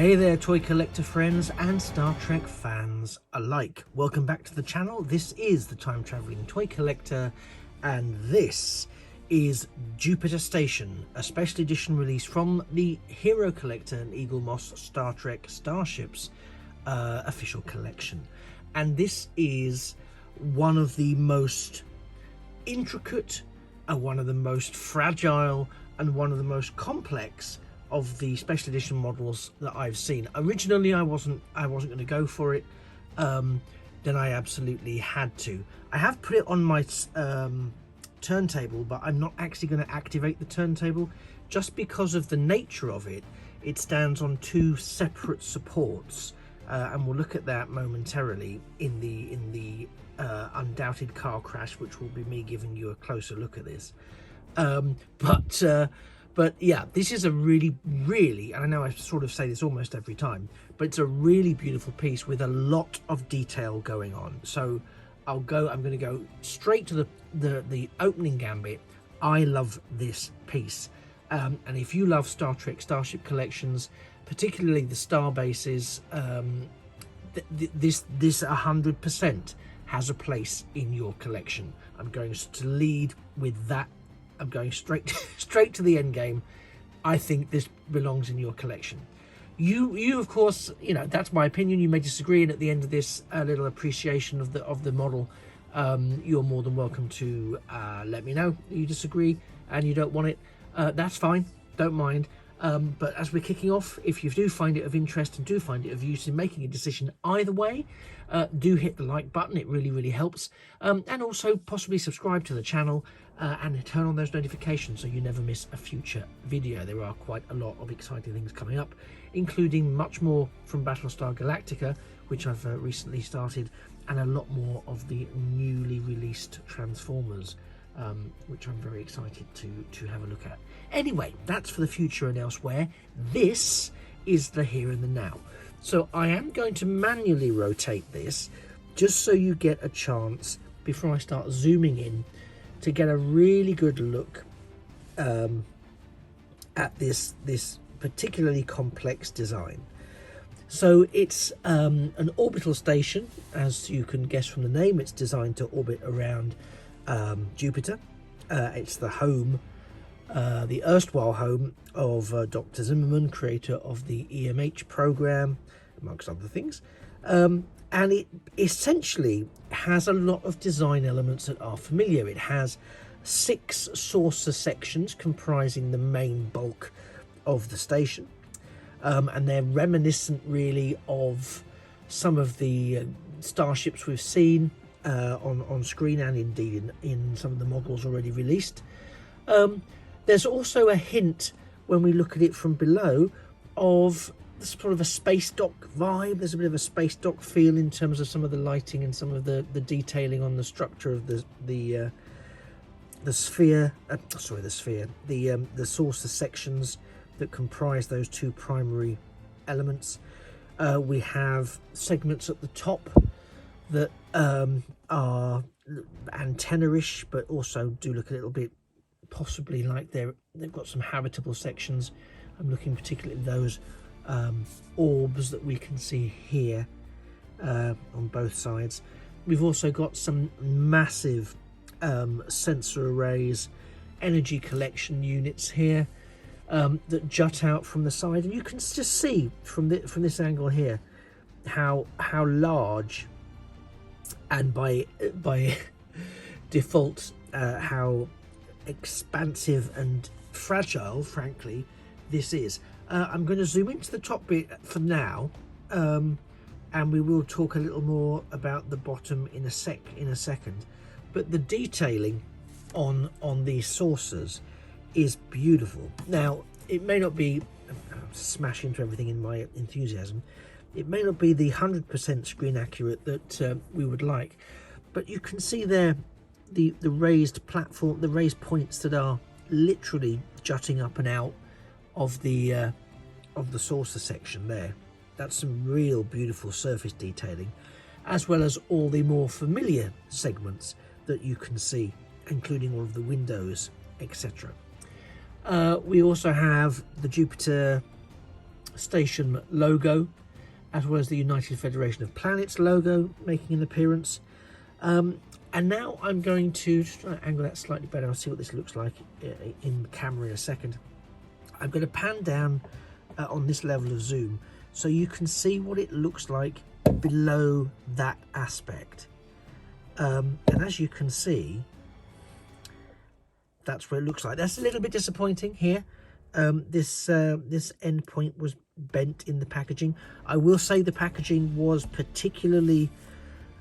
Hey there, toy collector friends and Star Trek fans alike. Welcome back to the channel. This is the Time Traveling Toy Collector, and this is Jupiter Station, a special edition release from the Hero Collector and Eagle Moss Star Trek Starships official collection. And this is one of the most intricate, one of the most fragile, and one of the most complex of the special edition models that I've seen. Originally I wasn't going to go for it, then I absolutely had to. I have put it on my turntable, but I'm not actually going to activate the turntable just because of the nature of it. It stands on two separate supports, and we'll look at that momentarily in the undoubted car crash, which will be me giving you a closer look at this. But yeah, this is a really, and I know I sort of say this almost every time, but it's a really beautiful piece with a lot of detail going on. So I'm going to go straight to the opening gambit. I love this piece. And if you love Star Trek Starship collections, particularly the star bases, this 100% has a place in your collection. I'm going to lead with that. I'm going straight to the end game. I think this belongs in your collection. You of course, you know, that's my opinion. You may disagree, and at the end of this little appreciation of the model, you're more than welcome to let me know you disagree and you don't want it. That's fine, don't mind. But as we're kicking off, if you do find it of interest and do find it of use in making a decision either way, do hit the like button. It really helps, and also possibly subscribe to the channel and turn on those notifications so you never miss a future video. There are quite a lot of exciting things coming up, including much more from Battlestar Galactica, which I've recently started, and a lot more of the newly released Transformers, which I'm very excited to have a look at. Anyway, that's for the future and elsewhere. This is the here and the now. So I am going to manually rotate this just so you get a chance, before I start zooming in, to get a really good look at this particularly complex design. So it's an orbital station. As you can guess from the name, it's designed to orbit around Jupiter. It's the home, the erstwhile home of Dr Zimmerman, creator of the EMH program, amongst other things. And it essentially has a lot of design elements that are familiar. It has 6 saucer sections comprising the main bulk of the station, and they're reminiscent really of some of the starships we've seen on screen, and indeed in some of the models already released. There's also a hint, when we look at it from below, of sort of a space dock vibe. There's a bit of a space dock feel in terms of some of the lighting and some of the detailing on the structure of the saucer sections that comprise those 2 primary elements. We have segments at the top that are antenna-ish, but also do look a little bit possibly like they've got some habitable sections. I'm looking particularly at those orbs that we can see here on both sides. We've also got some massive sensor arrays, energy collection units here that jut out from the side, and you can just see from this angle here how large, and by default how expansive and fragile, frankly, this is. I'm going to zoom into the top bit for now, and we will talk a little more about the bottom in a second. But the detailing on these saucers is beautiful. Now, it may not be, smash into everything in my enthusiasm, it may not be the 100% screen accurate that we would like, but you can see there the raised platform, the raised points that are literally jutting up and out of the saucer section there. That's some real beautiful surface detailing, as well as all the more familiar segments that you can see, including all of the windows, etc. We also have the Jupiter Station logo, as well as the United Federation of Planets logo making an appearance. And now I'm going to just try to angle that slightly better. I'll see what this looks like in camera in a second. I'm going to pan down on this level of zoom so you can see what it looks like below that aspect. And as you can see, that's what it looks like. That's a little bit disappointing here. This end point was bent in the packaging. I will say the packaging was particularly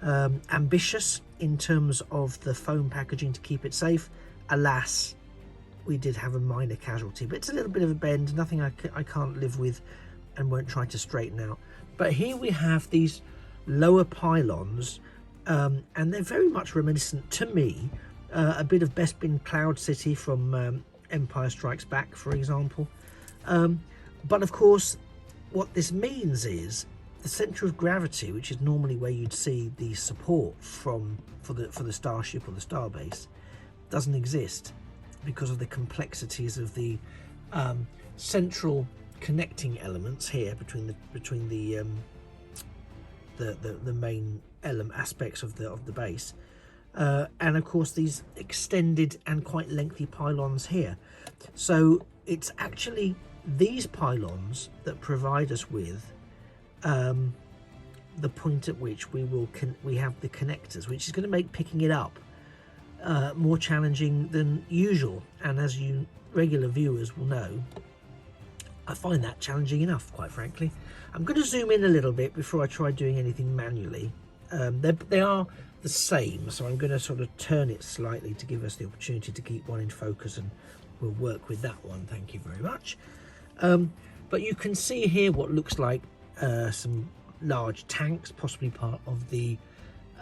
ambitious in terms of the foam packaging to keep it safe. Alas, we did have a minor casualty, but it's a little bit of a bend, nothing I can't live with and won't try to straighten out. But here we have these lower pylons, and they're very much reminiscent to me, a bit of Bespin Cloud City from Empire Strikes Back, for example. But of course, what this means is the centre of gravity, which is normally where you'd see the support for the starship or the starbase, doesn't exist because of the complexities of the central connecting elements here between the main aspects of the base, and of course these extended and quite lengthy pylons here. So it's actually these pylons that provide us with the point at which we have the connectors, which is going to make picking it up more challenging than usual. And as you regular viewers will know, I find that challenging enough, quite frankly. I'm going to zoom in a little bit before I try doing anything manually. They are the same, so I'm going to sort of turn it slightly to give us the opportunity to keep one in focus, and we'll work with that one. Thank you very much. But you can see here what looks like some large tanks, possibly part of the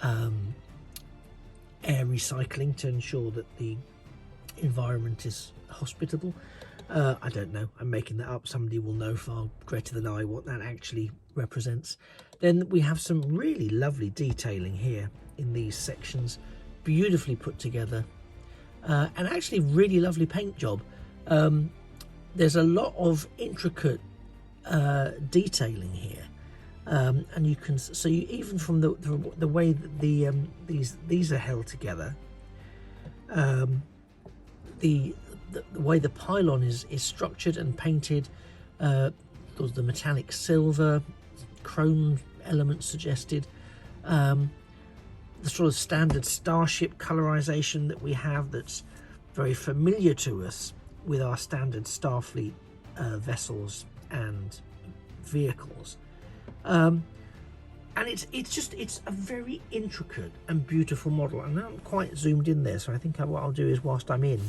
air recycling to ensure that the environment is hospitable. I don't know, I'm making that up. Somebody will know far greater than I what that actually represents. Then we have some really lovely detailing here in these sections, beautifully put together, and actually really lovely paint job. There's a lot of intricate detailing here, and you can even from the way that these are held together, the way the pylon is structured and painted, there's the metallic silver, chrome elements suggested, the sort of standard starship colorization that we have that's very familiar to us with our standard Starfleet vessels and vehicles, and it's a very intricate and beautiful model. And I'm quite zoomed in there, so I think what I'll do is, whilst I'm in,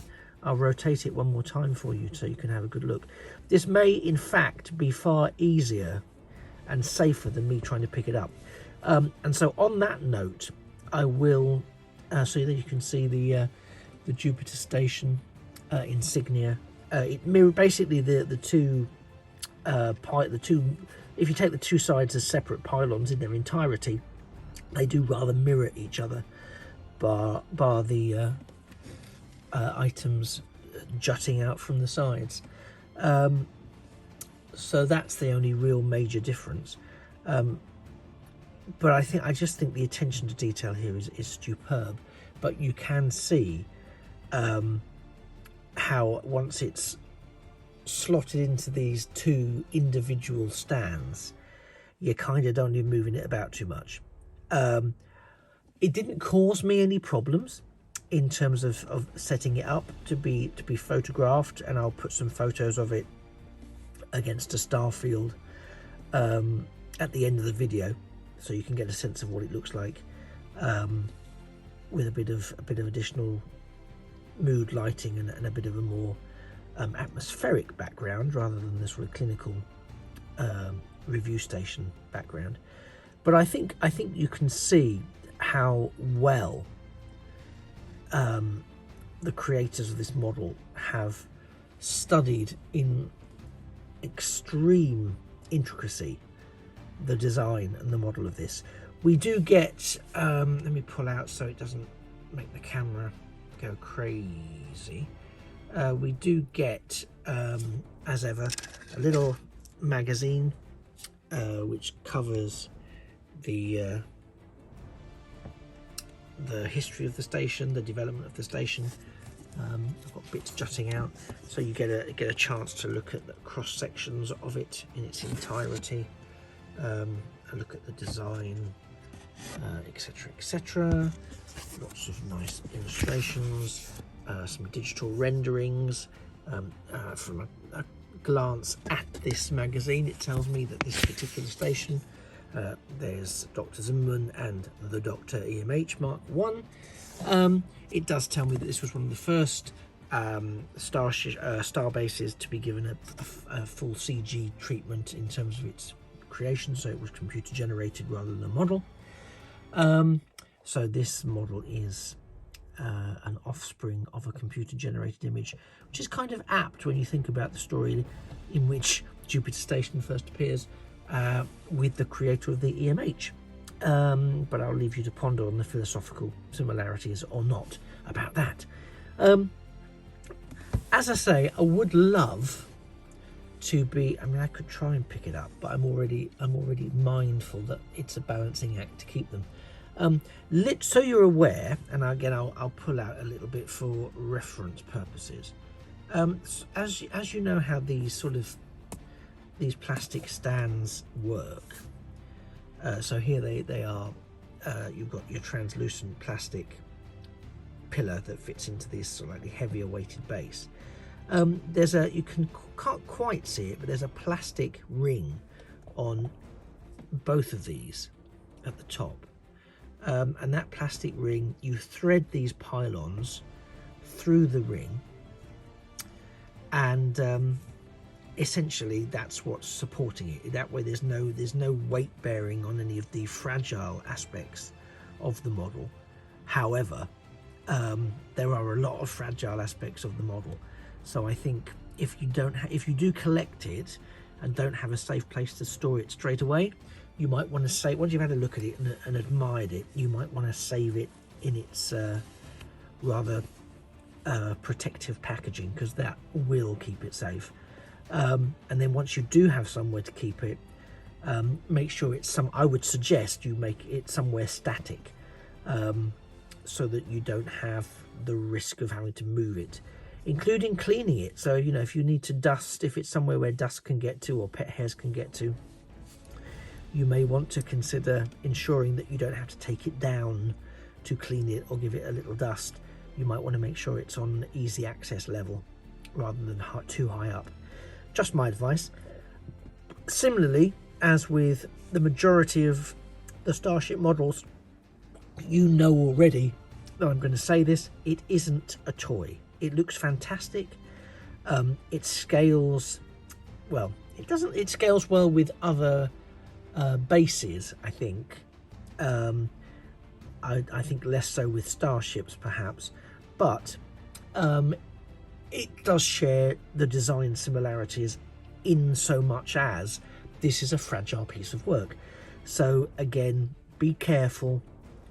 I'll rotate it one more time for you so you can have a good look. This may in fact be far easier and safer than me trying to pick it up, and so on that note, I will so that you can see the Jupiter station insignia. It mirror basically the two if you take the two sides as separate pylons in their entirety, they do rather mirror each other, bar the items jutting out from the sides. So that's the only real major difference. But I just think the attention to detail here is superb. But you can see how once it's slotted into these two individual stands, you kind of don't even moving it about too much. It didn't cause me any problems in terms of setting it up to be photographed, and I'll put some photos of it against a star field at the end of the video, so you can get a sense of what it looks like, with a bit of additional mood lighting and a bit of a more atmospheric background rather than the sort of clinical review station background. But I think you can see how well the creators of this model have studied in extreme intricacy the design and the model of this. We do get let me pull out so it doesn't make the camera go crazy. We do get as ever a little magazine, which covers the history of the station, the development of the station. I've got bits jutting out, so you get a chance to look at the cross sections of it in its entirety, a look at the design, etc, etc. Lots of nice illustrations, some digital renderings. From a glance at this magazine, it tells me that this particular station, there's Dr Zimmerman and the Doctor EMH Mark 1. It does tell me that this was one of the first star bases to be given a full CG treatment in terms of its creation, so it was computer generated rather than a model. So this model is an offspring of a computer generated image, which is kind of apt when you think about the story in which Jupiter Station first appears with the creator of the EMH. But I'll leave you to ponder on the philosophical similarities or not about that. As I say, I would love to be, I mean, I could try and pick it up, but I'm already mindful that it's a balancing act to keep them. So you're aware, and again I'll pull out a little bit for reference purposes. As you know how these plastic stands work. So here they are. You've got your translucent plastic pillar that fits into this slightly heavier weighted base. Can't quite see it, but there's a plastic ring on both of these at the top. And that plastic ring, you thread these pylons through the ring, and essentially that's what's supporting it. That way there's no weight bearing on any of the fragile aspects of the model. However, there are a lot of fragile aspects of the model, so I think if you do collect it and don't have a safe place to store it straight away, you might want to say, once you've had a look at it and admired it, you might want to save it in its rather protective packaging, because that will keep it safe. And then once you do have somewhere to keep it, make sure I would suggest you make it somewhere static, so that you don't have the risk of having to move it, including cleaning it. So, you know, if you need to dust, if it's somewhere where dust can get to or pet hairs can get to, you may want to consider ensuring that you don't have to take it down to clean it or give it a little dust. You might want to make sure it's on easy access level rather than too high up. Just my advice. Similarly, as with the majority of the Starship models, you know already, though I'm going to say this, it isn't a toy. It looks fantastic. It scales well. It scales well with other bases, I think. I think less so with Starships perhaps, but it does share the design similarities in so much as this is a fragile piece of work. So again, be careful,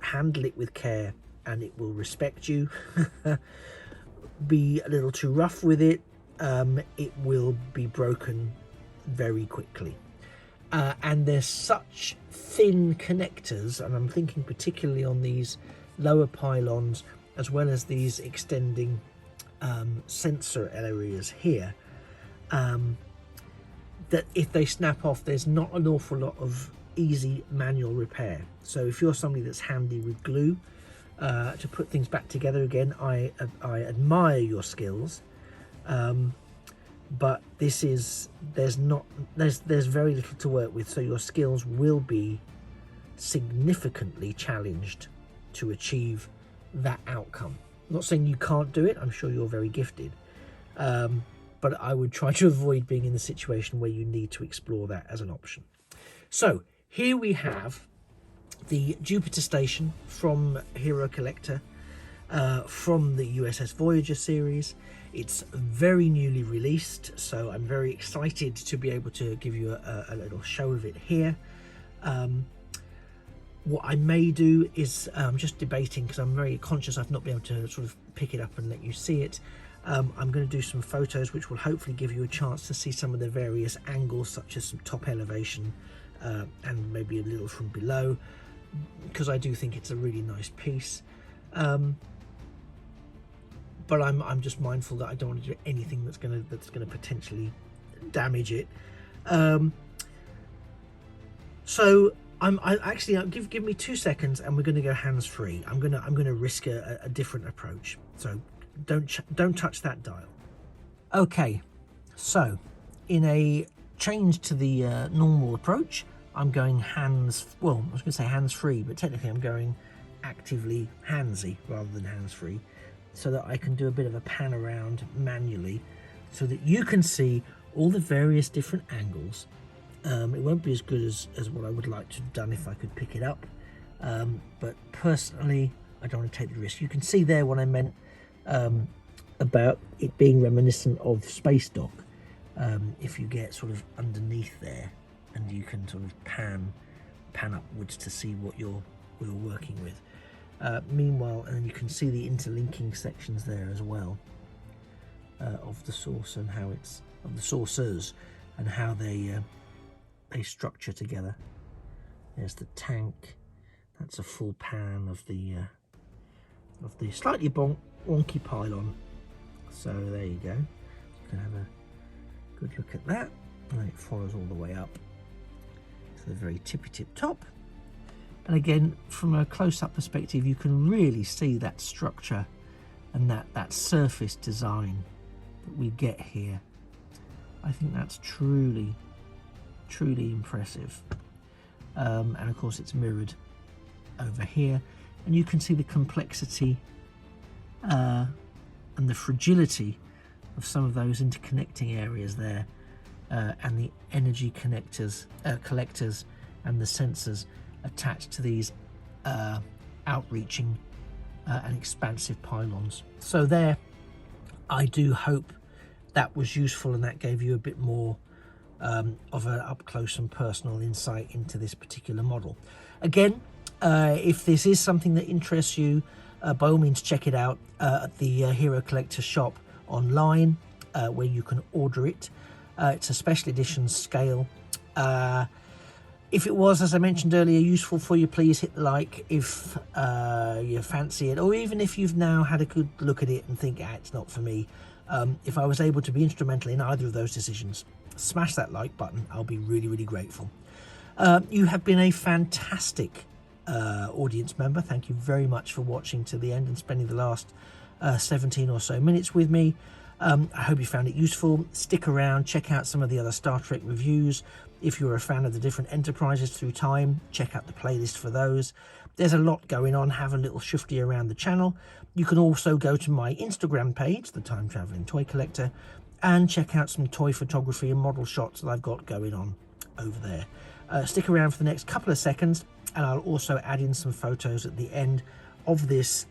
handle it with care, and it will respect you. Be a little too rough with it, it will be broken very quickly. And there's such thin connectors, and I'm thinking particularly on these lower pylons as well as these extending sensor areas here, that if they snap off, there's not an awful lot of easy manual repair. So if you're somebody that's handy with glue to put things back together again, I admire your skills, but there's very little to work with, so your skills will be significantly challenged to achieve that outcome. I'm not saying you can't do it, I'm sure you're very gifted, but I would try to avoid being in the situation where you need to explore that as an option. So here we have the Jupiter station from Hero Collector, from the USS Voyager series. It's very newly released, so I'm very excited to be able to give you a little show of it here. What I may do is, I'm just debating because I'm very conscious I've not been able to sort of pick it up and let you see it. I'm going to do some photos which will hopefully give you a chance to see some of the various angles, such as some top elevation and maybe a little from below, because I do think it's a really nice piece. But I'm just mindful that I don't want to do anything that's going to potentially damage it. So give me 2 seconds, and we're going to go hands-free. I'm gonna risk a different approach. So don't touch that dial. Okay, so in a change to the normal approach, I'm going well, I was going to say hands-free, but technically I'm going actively handsy rather than hands-free, so that I can do a bit of a pan around manually, so that you can see all the various different angles. It won't be as good as what I would like to have done if I could pick it up, but personally I don't want to take the risk. You can see there what I meant about it being reminiscent of Space Dock. If you get sort of underneath there, and you can sort of pan upwards to see what you're working with. Meanwhile, and then you can see the interlinking sections there as well, of the source and how it's of the saucers and how they structure together. There's the tank. That's a full pan of the slightly wonky pylon. So there you go. You can have a good look at that, and it follows all the way up to the very tippy tip top. And again, from a close-up perspective, you can really see that structure and that surface design that we get here. I think that's truly impressive. And of course it's mirrored over here, and you can see the complexity and the fragility of some of those interconnecting areas there, and the energy collectors and the sensors attached to these outreaching and expansive pylons. So there, I do hope that was useful, and that gave you a bit more of an up close and personal insight into this particular model. Again, if this is something that interests you, by all means check it out at the Hero Collector shop online, where you can order it. It's a special edition scale. If it was, as I mentioned earlier, useful for you, please hit the like if you fancy it, or even if you've now had a good look at it and think, it's not for me. If I was able to be instrumental in either of those decisions, smash that like button. I'll be really grateful. You have been a fantastic audience member. Thank you very much for watching to the end and spending the last 17 or so minutes with me. I hope you found it useful. Stick around, check out some of the other Star Trek reviews. If you're a fan of the different enterprises through time, check out the playlist for those. There's a lot going on. Have a little shifty around the channel. You can also go to my Instagram page, the Time Traveling Toy Collector, and check out some toy photography and model shots that I've got going on over there. Stick around for the next couple of seconds, and I'll also add in some photos at the end of this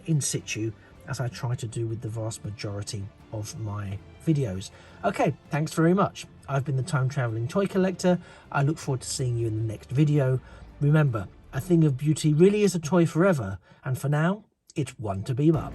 in situ, as I try to do with the vast majority of my videos. Okay, thanks very much. I've been the Time Traveling Toy Collector. I look forward to seeing you in the next video. Remember, a thing of beauty really is a toy forever, and for now, it's one to beam up.